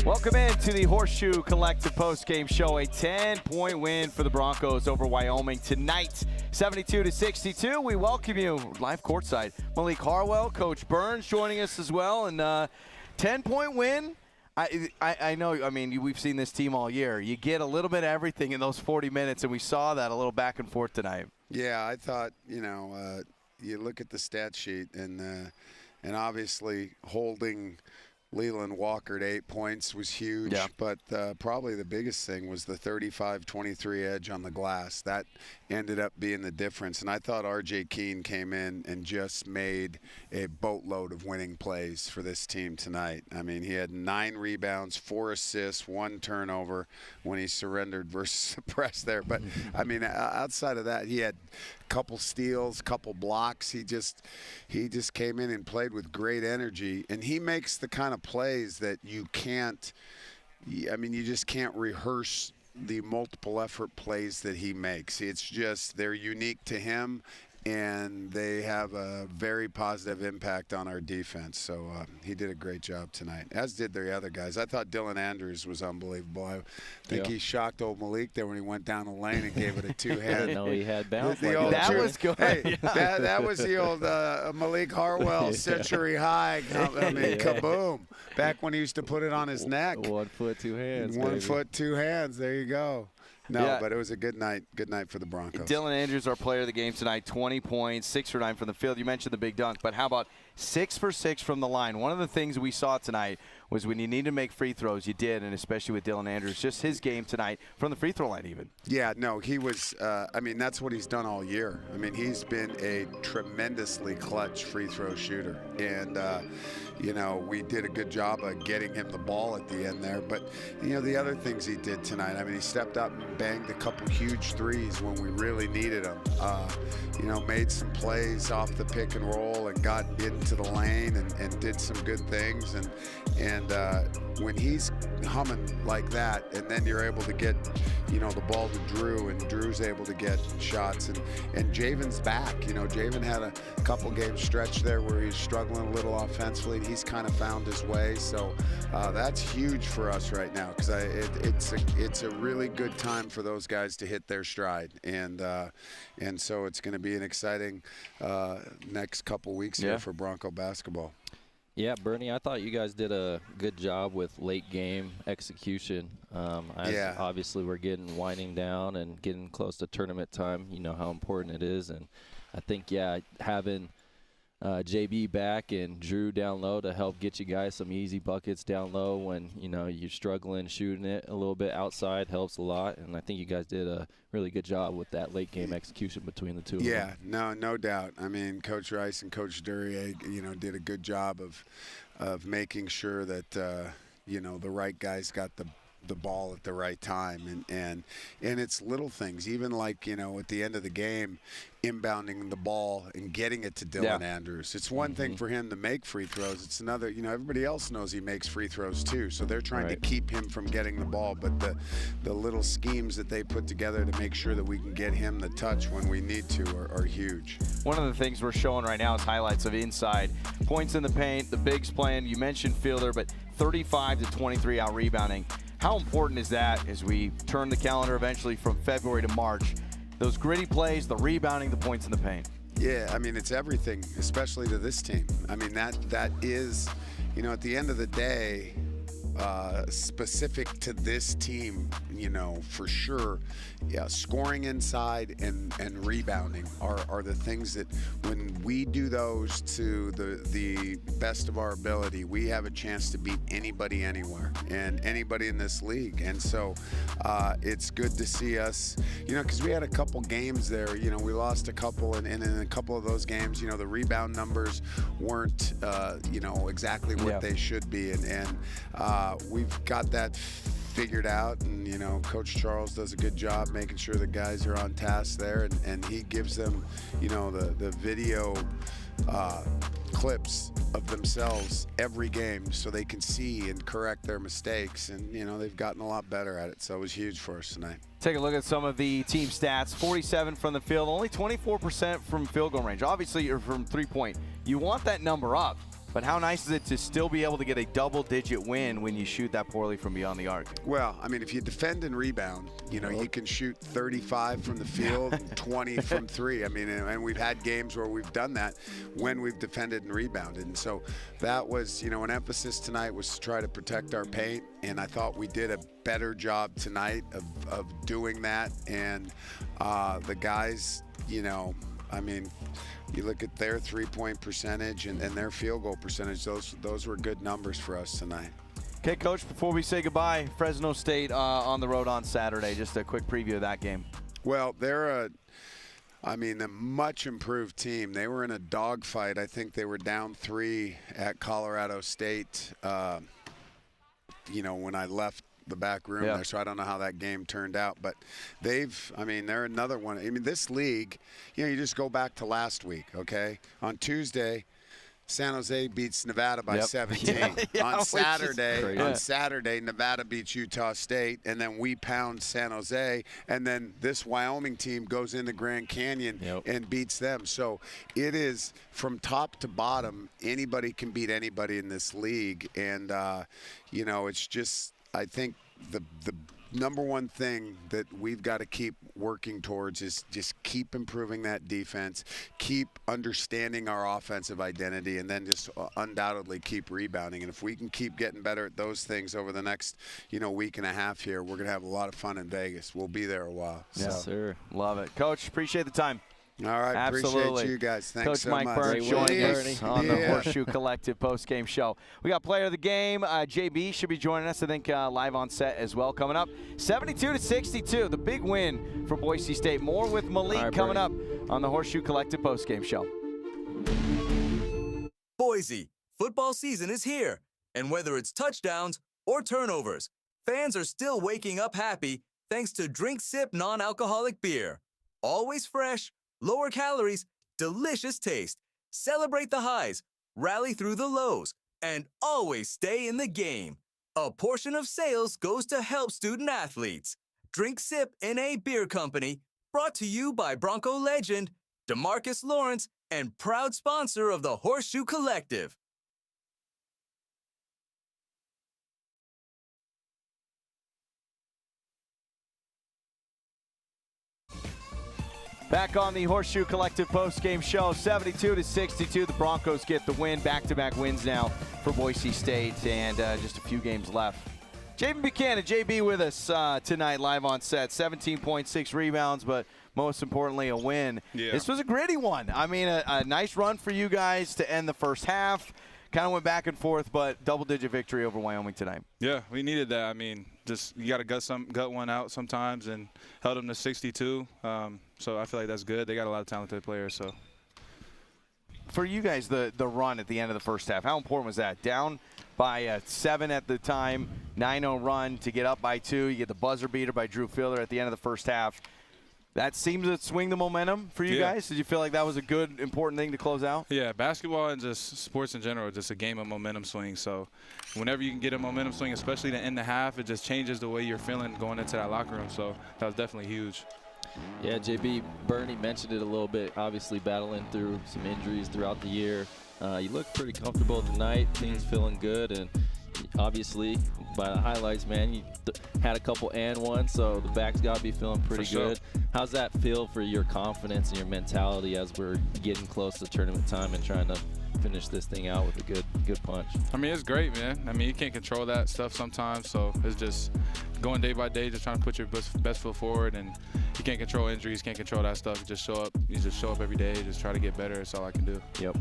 Welcome in to the Horseshoe Collective postgame show. A 10-point win for the Broncos over Wyoming tonight, 72-62. We welcome you live courtside. Malik Harwell, Coach Burns joining us as well. And 10-point win. I know, I mean, we've seen this team all year. You get a little bit of everything in those 40 minutes, and we saw that a little back and forth tonight. Yeah, I thought, you look at the stat sheet, and obviously holding Leland Walker at 8 points was huge, but probably the biggest thing was the 35-23 edge on the glass. That ended up being the difference, and I thought R.J. Keene came in and just made a boatload of winning plays for this team tonight. I mean, he had 9 rebounds, 4 assists, 1 turnover when he surrendered versus the press there. But, I mean, outside of that, he had a couple steals, couple blocks. He just came in and played with great energy, and he makes the kind of plays that you just can't rehearse the multiple effort plays that he makes. It's just, they're unique to him, and they have a very positive impact on our defense. So he did a great job tonight, as did the other guys. I thought Dylan Andrews was unbelievable. I think he shocked old Malik there when he went down the lane and gave it a two-hand. I didn't know he had bounce. That was good. Hey, that was the old Malik Harwell century high. I mean, kaboom. Back when he used to put it on his neck. 1 foot, 2 hands. 1 foot, 2 hands. There you go. No, but it was a good night. Good night for the Broncos. Dylan Andrews, our player of the game tonight, 20 points, 6 for 9 from the field. You mentioned the big dunk, but how about 6 for 6 from the line? One of the things we saw tonight was when you need to make free throws, you did, and especially with Dylan Andrews, just his game tonight from the free throw line even. Yeah, no, he was, that's what he's done all year. I mean, he's been a tremendously clutch free throw shooter. And, we did a good job of getting him the ball at the end there. But, the other things he did tonight, I mean, he stepped up and banged a couple huge threes when we really needed them. Made some plays off the pick and roll and got into the lane and did some good things. And when he's humming like that, and then you're able to get, the ball to Drew, and Drew's able to get shots, and Javen's back. Javen had a couple game stretch there where he's struggling a little offensively. He's kind of found his way, so that's huge for us right now, because it's a really good time for those guys to hit their stride, and so it's going to be an exciting next couple weeks here for Bronco basketball. Yeah, Bernie, I thought you guys did a good job with late game execution. Obviously, we're winding down and getting close to tournament time. You know how important it is, and I think having JB back and Drew down low to help get you guys some easy buckets down low when you're struggling shooting it a little bit outside helps a lot. And I think you guys did a really good job with that late game execution between the two of them. Yeah, no doubt. I mean, Coach Rice and Coach Duryea, did a good job of making sure that the right guys got the ball at the right time, and it's little things, even like at the end of the game, inbounding the ball and getting it to Dylan Andrews. It's one thing for him to make free throws. It's another, everybody else knows he makes free throws too, so they're trying to keep him from getting the ball, but the little schemes that they put together to make sure that we can get him the touch when we need to are huge. One of the things we're showing right now is highlights of inside points in the paint, the bigs playing. You mentioned Fielder, but 35-23 out rebounding. How important is that as we turn the calendar eventually from February to March? Those gritty plays, the rebounding, the points in the paint. Yeah, I mean, it's everything, especially to this team. I mean, that is, at the end of the day, specific to this team, for sure, scoring inside and rebounding are the things that when we do those to the best of our ability, we have a chance to beat anybody anywhere and anybody in this league. And so it's good to see us, because we had a couple games there, we lost a couple, and in a couple of those games, the rebound numbers weren't, exactly what they should be. And we've got that figured out, and Coach Charles does a good job making sure the guys are on task there, and he gives them the video clips of themselves every game so they can see and correct their mistakes, and they've gotten a lot better at it, so it was huge for us tonight. Take a look at some of the team stats. 47 from the field, only 24% from field goal range. Obviously you're from 3-point. You want that number up. but how nice is it to still be able to get a double-digit win when you shoot that poorly from beyond the arc? Well, I mean, if you defend and rebound, you know, you can shoot 35 from the field, 20 from three. I mean, and we've had games where we've done that when we've defended and rebounded. And so that was, you know, an emphasis tonight was to try to protect our paint. And I thought we did a better job tonight of doing that. And the guys, you know, I mean, you look at their three-point percentage and their field goal percentage, those were good numbers for us tonight. Okay, Coach, before we say goodbye, Fresno State on the road on Saturday. Just a quick preview of that game. Well, they're a much improved team. They were in a dogfight. I think they were down 3 at Colorado State, you know, when I left the back room there, so I don't know how that game turned out. But they're another one. I mean, this league, you know, you just go back to last week, okay? On Tuesday, San Jose beats Nevada by 17. On Saturday, Nevada beats Utah State, and then we pound San Jose, and then this Wyoming team goes into Grand Canyon and beats them. So it is from top to bottom, anybody can beat anybody in this league, and you know, it's just, I think the number one thing that we've got to keep working towards is just keep improving that defense, keep understanding our offensive identity, and then just undoubtedly keep rebounding. And if we can keep getting better at those things over the next, you know, week and a half here, we're going to have a lot of fun in Vegas. We'll be there a while. Yes, sir. Love it. Coach, appreciate the time. All right, absolutely. Appreciate you guys. Thanks Coach so Mike much. Burns joining us on the Horseshoe Collective postgame show. We got player of the game. JB should be joining us, I think, live on set as well coming up. 72-62, the big win for Boise State. More with Malik coming up on the Horseshoe Collective postgame show. Boise, football season is here, and whether it's touchdowns or turnovers, fans are still waking up happy thanks to Drink Sip non-alcoholic beer. Always fresh, lower calories, delicious taste. Celebrate the highs, rally through the lows, and always stay in the game. A portion of sales goes to help student athletes. Drink Sip NA Beer Company, brought to you by Bronco legend DeMarcus Lawrence and proud sponsor of the Horseshoe Collective. Back on the Horseshoe Collective postgame show, 72-62. The Broncos get the win. Back-to-back wins now for Boise State, and just a few games left. JB Buchanan, JB with us tonight live on set. 17.6 rebounds, but most importantly, a win. Yeah. This was a gritty one. I mean, a nice run for you guys to end the first half. Kind of went back and forth, but double-digit victory over Wyoming tonight. Yeah, we needed that. I mean, just you got to gut one out sometimes, and held them to 62. So I feel like that's good. They got a lot of talented players. So for you guys, the run at the end of the first half, how important was that? Down by 7 at the time, 9-0 run to get up by 2. You get the buzzer beater by Drew Fielder at the end of the first half. That seems to swing the momentum for you guys. Did you feel like that was a good, important thing to close out? Yeah, basketball and just sports in general, just a game of momentum swing. So whenever you can get a momentum swing, especially to end the half, it just changes the way you're feeling going into that locker room. So that was definitely huge. Yeah, JB, Bernie mentioned it a little bit, obviously battling through some injuries throughout the year. You look pretty comfortable tonight, team's feeling good, and obviously by the highlights, man, you had a couple and one, so the back's got to be feeling pretty good. How's that feel for your confidence and your mentality as we're getting close to tournament time and trying to finish this thing out with a good punch? I mean, it's great, man. I mean, you can't control that stuff sometimes, so it's just going day by day, just trying to put your best foot forward, and you can't control injuries, can't control that stuff. You just show up. You just show up every day, just try to get better. That's all I can do. Yep.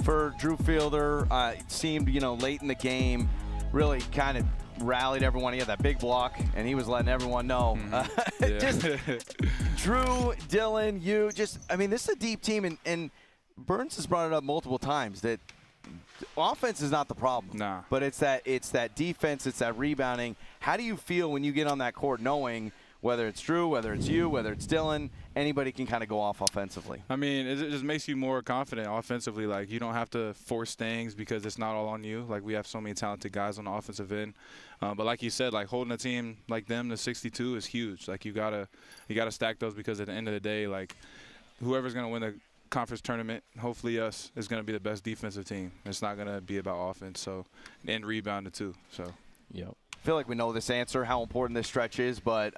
For Drew Fielder, it seemed, late in the game, really kind of rallied everyone. He had that big block, and he was letting everyone know. Just Drew, Dylan, this is a deep team, and Burns has brought it up multiple times that offense is not the problem. Nah. But it's that defense, it's that rebounding. How do you feel when you get on that court knowing whether it's Drew, whether it's you, whether it's Dylan, anybody can kind of go off offensively? I mean, it just makes you more confident offensively. Like, you don't have to force things because it's not all on you. Like, we have so many talented guys on the offensive end. But like you said, like, holding a team like them to 62 is huge. Like, you gotta stack those, because at the end of the day, like, whoever's going to win conference tournament. Hopefully us is going to be the best defensive team. It's not going to be about offense, so, and rebounding too. So, yep. I feel like we know this answer, how important this stretch is, but,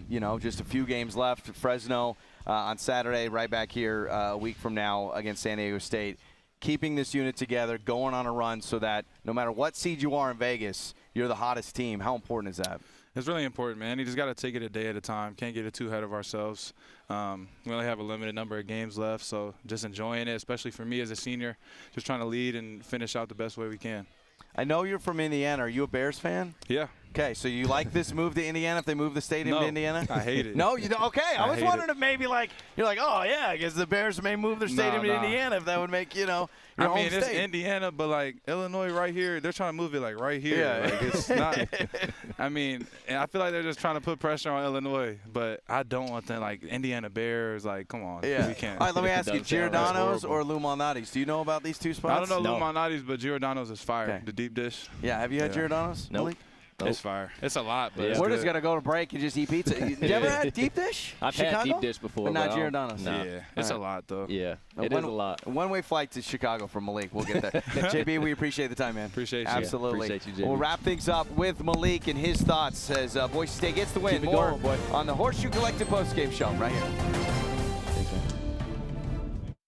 you know, just a few games left. Fresno on Saturday, right back here a week from now against San Diego State. Keeping this unit together, going on a run so that no matter what seed you are in Vegas, you're the hottest team. How important is that? It's really important, man. You just got to take it a day at a time. Can't get it too ahead of ourselves. We only have a limited number of games left, so just enjoying it, especially for me as a senior, just trying to lead and finish out the best way we can. I know you're from Indiana. Are you a Bears fan? Yeah. Okay, so you like this move to Indiana if they move the stadium to Indiana? I hate it. No, you don't? Okay, I was wondering it. if maybe you're like, oh yeah, I guess the Bears may move their stadium to Indiana if that would make, you know, your home it's state. Indiana, but like Illinois right here, they're trying to move it like right here. Yeah. Like it's not. I mean, and I feel like they're just trying to put pressure on Illinois, but I don't want them like Indiana Bears. Like, come on, Yeah. we can't. All right, let me ask you, Giordano's horrible. or Lou Malnati's? Do you know about these two spots? I don't know No. Lou Malnati's, but Giordano's is fire. Okay. The deep dish. Yeah, have you had Giordano's? Nope. Malik? It's fire. It's a lot, but it's We're good. just going to go to break and just eat pizza. You ever had deep dish? I've Chicago? had deep dish before, But not I don't- Giordano's. No. Yeah, it's a lot though. Yeah, it is a lot. One-way flight to Chicago from Malik. We'll get there. JB, we appreciate the time, man. Appreciate you. Absolutely. Yeah, appreciate you, JB. We'll wrap things up with Malik and his thoughts as Boise State gets the win. Keep it More going, boy. on the Horseshoe Collective postgame show right here.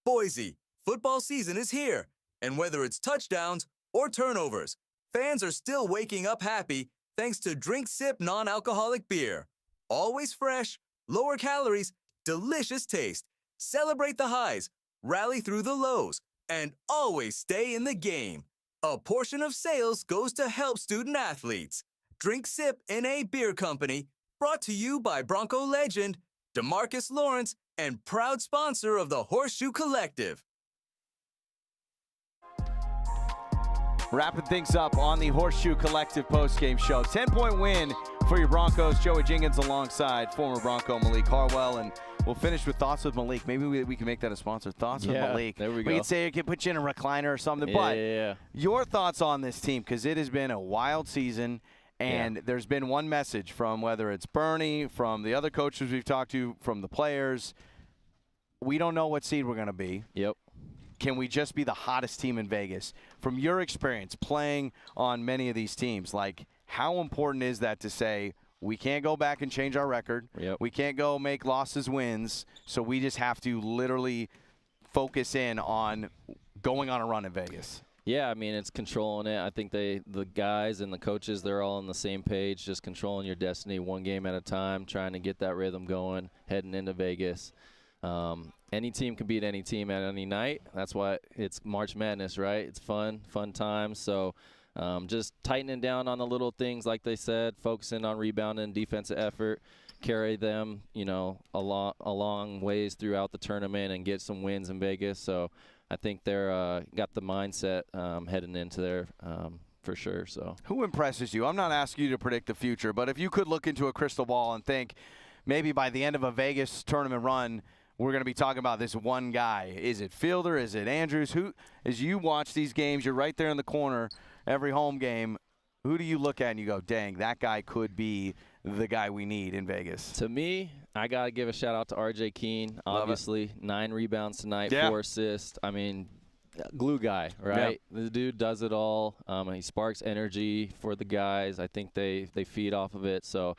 Boise, football season is here, and whether it's touchdowns or turnovers, fans are still waking up happy thanks to Drink Sip non-alcoholic beer. Always fresh, lower calories, delicious taste. Celebrate the highs, rally through the lows, and always stay in the game. A portion of sales goes to help student athletes. Drink Sip NA Beer Company, brought to you by Bronco legend DeMarcus Lawrence and proud sponsor of the Horseshoe Collective. Wrapping things up on the Horseshoe Collective postgame show. 10-point win for your Broncos. Joey Jenkins alongside former Bronco Malik Harwell. And we'll finish with Thoughts with Malik. Maybe we can make that a sponsor. Thoughts with Malik. There we go. We could say it could put you in a recliner or something. Yeah, but yeah. your thoughts on this team, because it has been a wild season. And there's been one message from whether it's Bernie, from the other coaches we've talked to, from the players. We don't know what seed we're going to be. Yep. Can we just be the hottest team in Vegas? From your experience playing on many of these teams, like how important is that to say we can't go back and change our record? Yep. We can't go make losses wins, so we just have to literally focus in on going on a run in Vegas. Yeah, I mean, it's controlling it. I think the guys and the coaches, they're all on the same page, just controlling your destiny one game at a time, trying to get that rhythm going, heading into Vegas. Any team can beat any team at any night. That's why it's March Madness, right? It's fun times. So just tightening down on the little things, like they said, focusing on rebounding, defensive effort, carry them, you know, along ways throughout the tournament and get some wins in Vegas. So I think they're got the mindset heading into there for sure. So who impresses you? I'm not asking you to predict the future, but if you could look into a crystal ball and think maybe by the end of a Vegas tournament run, we're going to be talking about this one guy. Is it Fielder? Is it Andrews? Who, as you watch these games, you're right there in the corner every home game. Who do you look at and you go, dang, that guy could be the guy we need in Vegas? To me, I got to give a shout out to R.J. Keene. Obviously, 9 rebounds tonight, 4 assists. I mean, glue guy, right? Yep. The dude does it all. He sparks energy for the guys. I think they feed off of it. So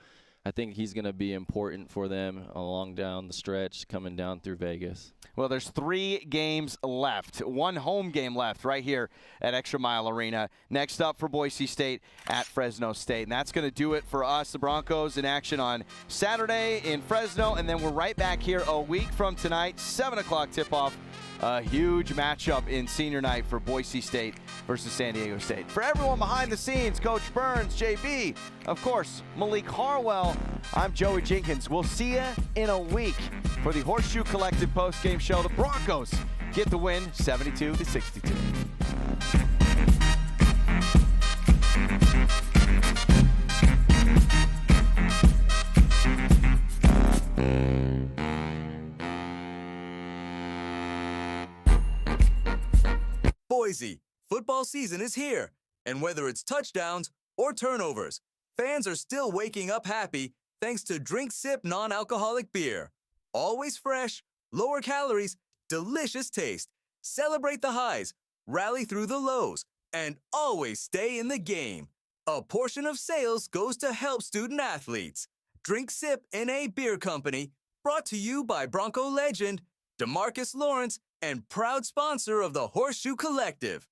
I think he's going to be important for them along down the stretch coming down through Vegas. Well, there's 3 games left. 1 home game left right here at Extra Mile Arena. Next up for Boise State at Fresno State. And that's going to do it for us. The Broncos in action on Saturday in Fresno. And then we're right back here a week from tonight, 7 o'clock tip-off. A huge matchup in senior night for Boise State versus San Diego State. For everyone behind the scenes, Coach Burns, JB, of course, Malik Harwell, I'm Joey Jenkins. We'll see you in a week for the Horseshoe Collective postgame show. The Broncos get the win 72-62. Boise, football season is here, and whether it's touchdowns or turnovers, fans are still waking up happy thanks to Drink Sip non-alcoholic beer. Always fresh, lower calories, delicious taste. Celebrate the highs, rally through the lows, and always stay in the game. A portion of sales goes to help student athletes. Drink Sip NA Beer Company, brought to you by Bronco legend DeMarcus Lawrence and proud sponsor of the Horseshoe Collective.